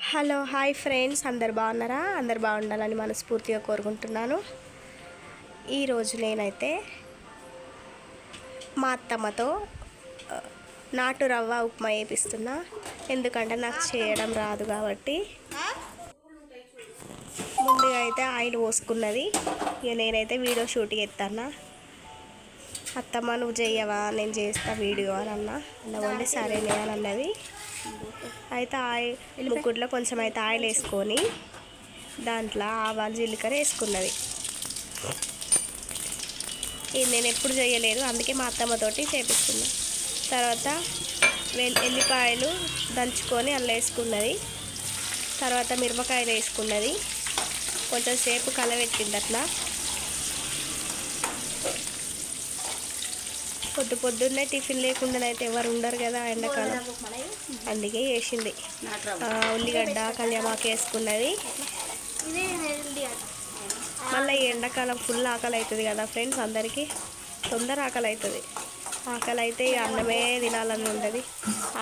Hello hi friends, అందరు బాగున్నారా? అందరు బాగుండాలని మనస్ఫూర్తిగా కోరుకుంటున్నాను. ఈరోజు నేనైతే మా అత్తమ్మతో నాటు రవ్వ ఉప్మా వేపిస్తున్నా. ఎందుకంటే నాకు చేయడం రాదు కాబట్టి. ముందుగా అయితే ఆయిల్ పోసుకున్నది. ఇక నేనైతే వీడియో షూట్ చేస్తాను. అత్తమ్మ నువ్వు చెయ్యవా, నేను చేస్తా వీడియో అని అన్నా. అందువల్ల సరేనే అని అన్నది. అయితే ఆయిల్ ముక్కుట్లో కొంచెం అయితే ఆయిల్ వేసుకొని దాంట్లో ఆవాలు జీలకర్ర వేసుకున్నది. ఇది నేను ఎప్పుడు చేయలేదు, అందుకే మా అత్తమ్మతోటి చేపిస్తున్నా. తర్వాత ఎల్లిపాయలు దంచుకొని అందులో వేసుకున్నది. తర్వాత మిరపకాయలు వేసుకున్నది. కొంచెం సేపు కలబెట్టింది. అట్లా పొద్దున్నే టిఫిన్ లేకుండానైతే ఎవరు ఉండరు కదా ఎండాకాలం, అందుకే వేసింది. ఉల్లిగడ్డ కళ్యామాకు వేసుకున్నది. మళ్ళీ ఈ ఎండాకాలం ఫుల్ ఆకలి అవుతుంది కదా ఫ్రెండ్స్, అందరికీ తొందర ఆకలి అవుతుంది. ఆకలి అయితే ఇక అన్నమే తినాలని ఉండదు.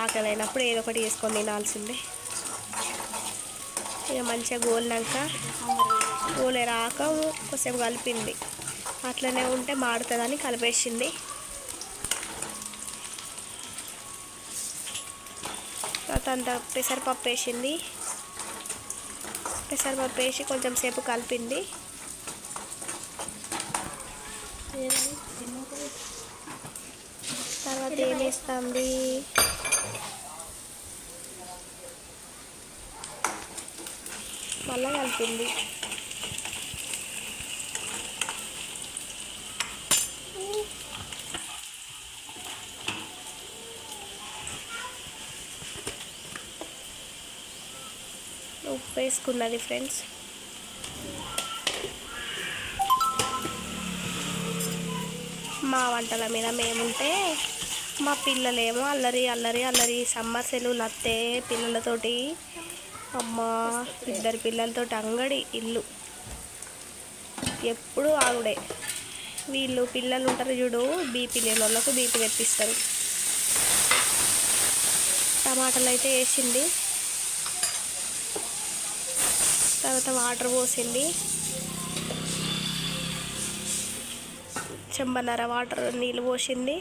ఆకలి అయినప్పుడు ఏదో ఒకటి వేసుకొని తినాల్సిందే. ఇక మంచిగా గోలినాక గోలే రాక కొంచెం కలిపింది. అట్లనే ఉంటే మాడుతుందని కలిపేసింది. తర్వాత పెసరపప్పు వేసింది. పెసరపప్పు వేసి కొంచెం సేపు కలిపింది. తర్వాత ఏం వేస్తుంది, మళ్ళీ కలిపింది. ఉప్పు వేసుకున్నది ఫ్రెండ్స్. మా వంటల మీద మేముంటే మా పిల్లలేమో అల్లరి అల్లరి అల్లరి. సమ్మర్ సెలవులు వస్తే పిల్లలతోటి అమ్మ 2 పిల్లలతోటి అంగడి ఇల్లు ఎప్పుడు ఆవిడే. వీళ్ళు పిల్లలు ఉంటారు చూడు, బీపీ లేని వాళ్ళకు బీపీ తెప్పిస్తారు. టమాటాలు అయితే వేసింది. తర్వాత వాటర్ పోసింది. చెంబన్నర వాటర్ నీళ్ళు పోసింది.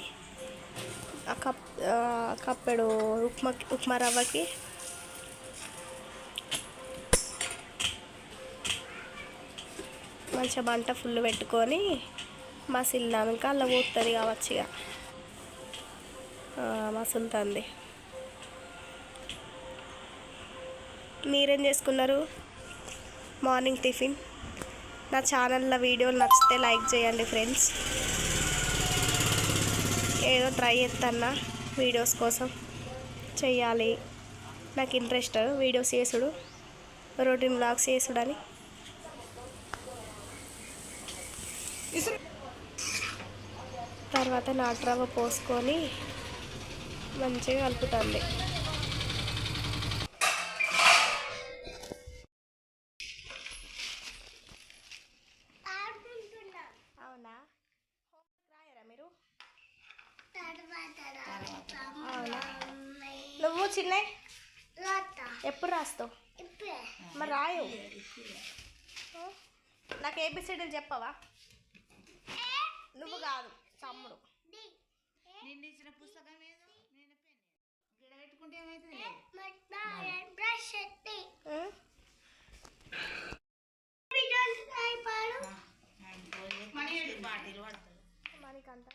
కప్పెడు ఉప్మా రవ్వకి. మంచిగా మంట ఫుల్ పెట్టుకొని మసిలినాక అలా పోతుంది కావచ్చు. ఇక మసులుతుంది. మీరేం చేసుకున్నారు మార్నింగ్ టిఫిన్? నా ఛానల్లో వీడియోలు నచ్చితే లైక్ చేయండి ఫ్రెండ్స్. ఏదో ట్రై చేస్తాను వీడియోస్ కోసం, చెయ్యాలి. నాకు ఇంట్రెస్ట్ వీడియోస్ చేసుడు, రొటీన్ వ్లాగ్స్ చేసుడని. తర్వాత నాటు రవ్వ పోసుకొని మంచిగా కలుపుతుంది. అవునా, రాయరా మీరు? అవునా, నువ్వు చిన్న ఎప్పుడు రాస్తావు? మరి రాయు. నాకు ఏబిసిడీలు చెప్పవా? నువ్వు కాదు, తమ్ముడు. నిన్న ఇచ్చిన పుస్తకం ఏదో నేను గిడ పెట్టుకుంటే ఏమవుతుంది? మణికంట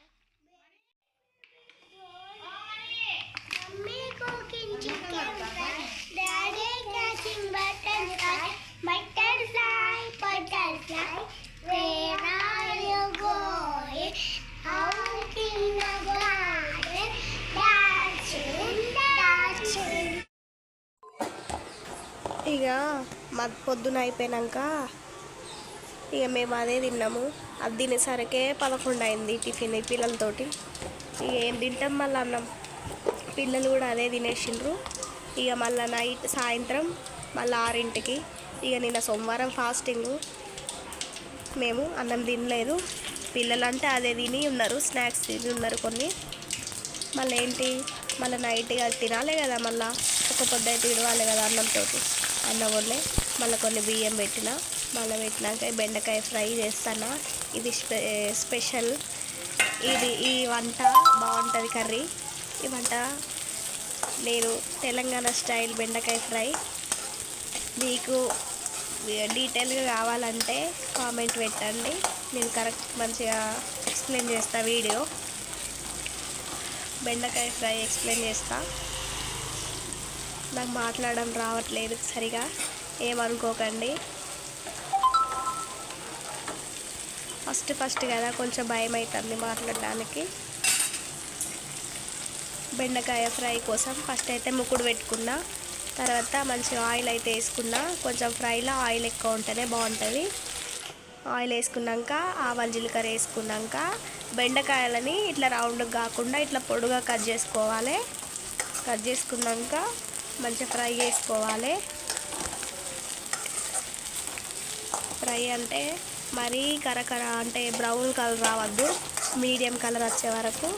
ఇక పొద్దున అయిపోయాక ఇక మేము అదే తిన్నాము. అది తినేసరికే 11 అయింది టిఫిన్ పిల్లలతోటి. ఇక ఏం తింటాం మళ్ళీ అన్నం. పిల్లలు కూడా అదే తినేసిండ్రు. ఇక మళ్ళీ సాయంత్రం మళ్ళీ 6ంటికి. ఇక నిన్న సోమవారం ఫాస్టింగ్, మేము అన్నం తినలేదు. పిల్లలంటే అదే తిని ఉన్నారు, స్నాక్స్ తిని ఉన్నారు కొన్ని. మళ్ళీ ఏంటి, మళ్ళీ నైట్గా తినాలి కదా, మళ్ళీ ఒక పొద్దు అయితే విడవాలి కదా అన్నంతో. అన్నం వండే మళ్ళీ కొన్ని బియ్యం పెట్టిన, మళ్ళీ పెట్టినాక బెండకాయ ఫ్రై చేస్తాను. ఇది స్పెషల్. ఈ వంట బాగుంటుంది కర్రీ. ఈ వంట నేను తెలంగాణ స్టైల్ బెండకాయ ఫ్రై. మీకు డీటెయిల్గా కావాలంటే కామెంట్ పెట్టండి, నేను కరెక్ట్ మంచిగా ఎక్స్ప్లెయిన్ చేస్తా. వీడియో బెండకాయ ఫ్రై ఎక్స్ప్లెయిన్ చేస్తా. నాకు మాట్లాడడం రావట్లేదు సరిగా, ఏమనుకోకండి. ఫస్ట్ కదా కొంచెం భయం అవుతుంది మాట్లాడడానికి. బెండకాయ ఫ్రై కోసం ఫస్ట్ అయితే ముక్కుడు పెట్టుకున్నా, తర్వాత మంచిగా ఆయిల్ అయితే వేసుకున్నా. కొంచెం ఫ్రైలో ఆయిల్ ఎక్కువ ఉంటేనే బాగుంటుంది. ఆయిల్ వేసుకున్నాక ఆవాలు జీలకర్ర వేసుకున్నాక బెండకాయలని ఇట్లా రౌండ్గా కాకుండా ఇట్లా పొడుగా కట్ చేసుకోవాలి. కట్ చేసుకున్నాక మంచిగా ఫ్రై చేసుకోవాలి. ఫ్రై అంటే మరీ కరకర అంటే బ్రౌన్ కలర్ రావద్దు, మీడియం కలర్ వచ్చే వరకు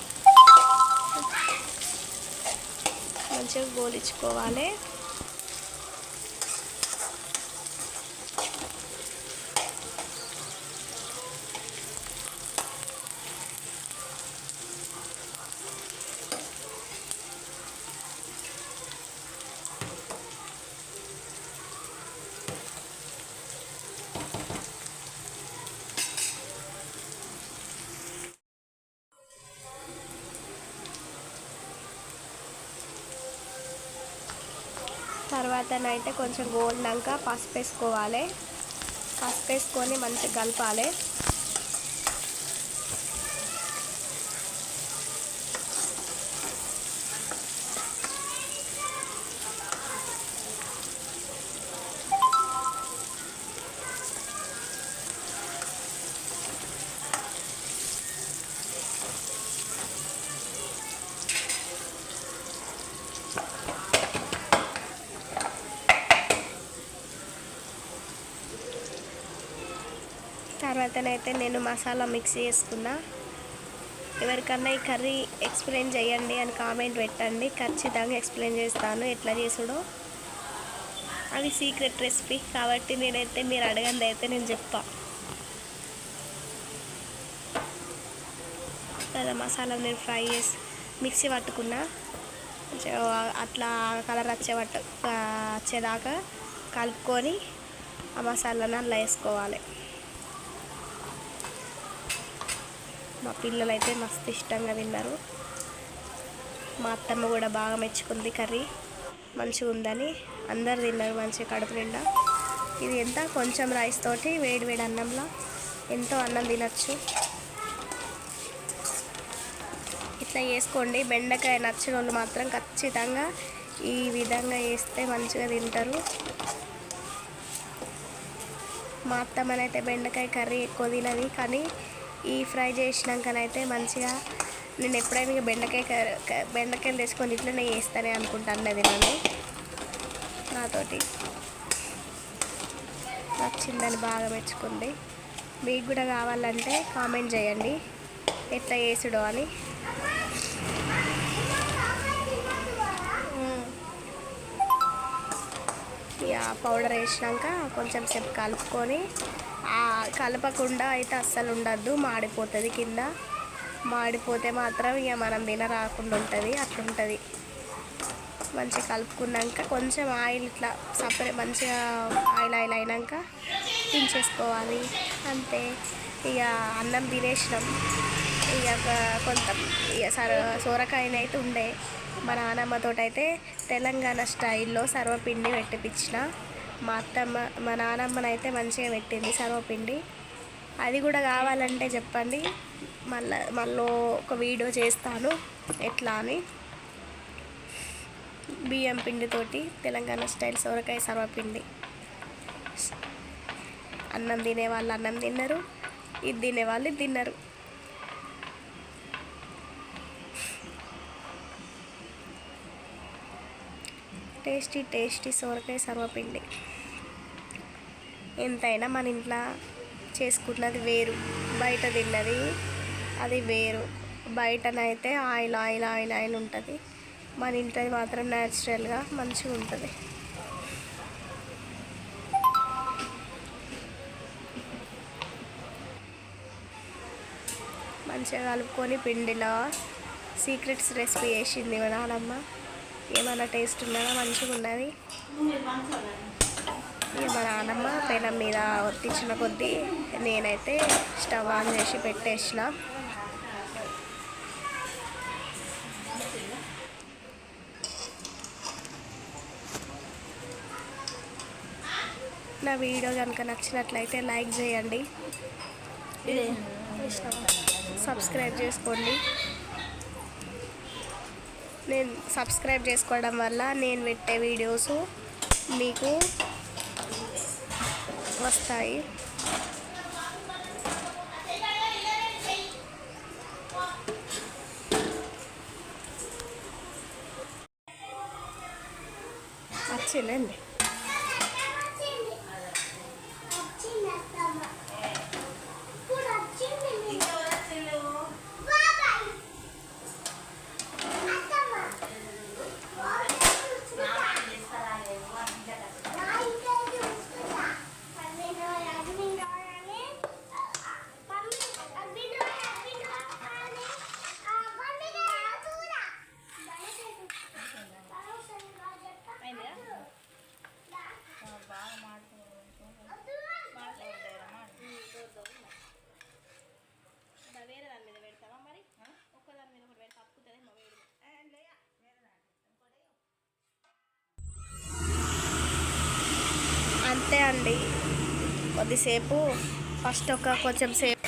మంచిగా గోలించుకోవాలి. తర్వాతనైతే కొంచెం గోలినాక పసుపు వేసుకోవాలి. పసుపు వేసుకొని మంచిగా కలపాలి. తర్వాతనైతే నేను మసాలా మిక్స్ చేసుకున్నా. ఎవరికన్నా ఈ కర్రీ ఎక్స్ప్లెయిన్ చేయండి అని కామెంట్ పెట్టండి, ఖచ్చితంగా ఎక్స్ప్లెయిన్ చేస్తాను ఎట్లా చేసుడో. అది సీక్రెట్ రెసిపీ కాబట్టి నేనైతే మీరు అడగండి అయితే నేను చెప్తా కదా. మసాలా నేను ఫ్రై చేసి మిక్సీ పట్టుకున్నా. అట్లా కలర్ వచ్చేదాకా కలుపుకొని ఆ మసాలాను అలా వేసుకోవాలి. మా పిల్లలు అయితే మస్తు ఇష్టంగా తిన్నారు. మా అత్తమ్మ కూడా బాగా మెచ్చుకుంది కర్రీ, మంచిగా ఉందని. అందరు తిన్నారు మంచిగా కడుపు నిండా. ఇది ఎంత కొంచెం రైస్ తోటి వేడి వేడి అన్నంలో ఎంతో అన్నం తినచ్చు. ఇట్లా చేసుకోండి. బెండకాయ నచ్చిన వాళ్ళు మాత్రం ఖచ్చితంగా ఈ విధంగా వేస్తే మంచిగా తింటారు. మా అత్తమ్మనైతే బెండకాయ కర్రీ ఎక్కువ తినది, కానీ ఈ ఫ్రై చేసినాకనైతే మంచిగా నేను ఎప్పుడైనా బెండకాయలు తెచ్చుకొని ఇట్లనే వేస్తానే అనుకుంటాను. అది నాతోటి నచ్చిందని బాగా మెచ్చుకుంది. మీకు కూడా కావాలంటే కామెంట్ చేయండి ఎట్లా వేసుడో అని. ఇక పౌడర్ వేసినాక కొంచెం సేపు కలుపుకొని, కలపకుండా అయితే అస్సలు ఉండద్దు, మాడిపోతుంది. కింద మాడిపోతే మాత్రం ఇక మనం రాకుండా ఉంటుంది, అట్లుంటుంది. మంచిగా కలుపుకున్నాక కొంచెం ఆయిల్ ఇట్లా సపరేట్ మంచిగా ఆయిల్ అయినాక దించేసుకోవాలి. అంతే. ఇక అన్నం తినేసినాం. ఇక కొంత ఇక సొరకాయనైతే ఉండే మా నానమ్మతోటైతే తెలంగాణ స్టైల్లో సర్వపిండి పెట్టిపించిన. మా నానమ్మనైతే మంచిగా పెట్టింది సర్వపిండి. అది కూడా కావాలంటే చెప్పండి, మళ్ళీ ఒక వీడియో చేస్తాను ఎట్లా అని. బియ్యం పిండితోటి తెలంగాణ స్టైల్ సొరకాయ సర్వపిండి. అన్నం తినేవాళ్ళు అన్నం తిన్నారు, ఇది తినేవాళ్ళు ఇది తిన్నారు. టేస్టీ సొరకాయ సర్వపిండి. ఎంతైనా మన ఇంట్లో చేసుకున్నది వేరు, బయట తిన్నది అది వేరు. బయటనైతే ఆయిల్ ఉంటుంది, మన ఇంట్లో మాత్రం న్యాచురల్గా మంచిగా ఉంటుంది. మంచిగా కలుపుకొని పిండిలో సీక్రెట్స్ రెసిపీ చేసింది మా నాన్నమ్మ. ఏమైనా టేస్ట్ ఉన్నదా, మంచిగా ఉన్నది. ఇక మా నాన్నమ్మ పెనం మీద ఒత్తించిన కొద్దీ నేనైతే స్టవ్ ఆన్ చేసి పెట్టేసిన. నా వీడియో కనుక నచ్చినట్లయితే లైక్ చేయండి, సబ్స్క్రైబ్ చేసుకోండి. నేను సబ్స్క్రైబ్ చేసుకోవడం వల్ల నేను పెట్టే వీడియోస్ మీకు వస్తాయి. వచ్చిందండి. వేరే దాని మీద పెడతావా మరి? ఒక్క దాని మీద ఒకటి పెడితే తప్పుతుందేమో వేడి. అంతే అండి. కొద్దిసేపు ఫస్ట్ కొంచెం సేపు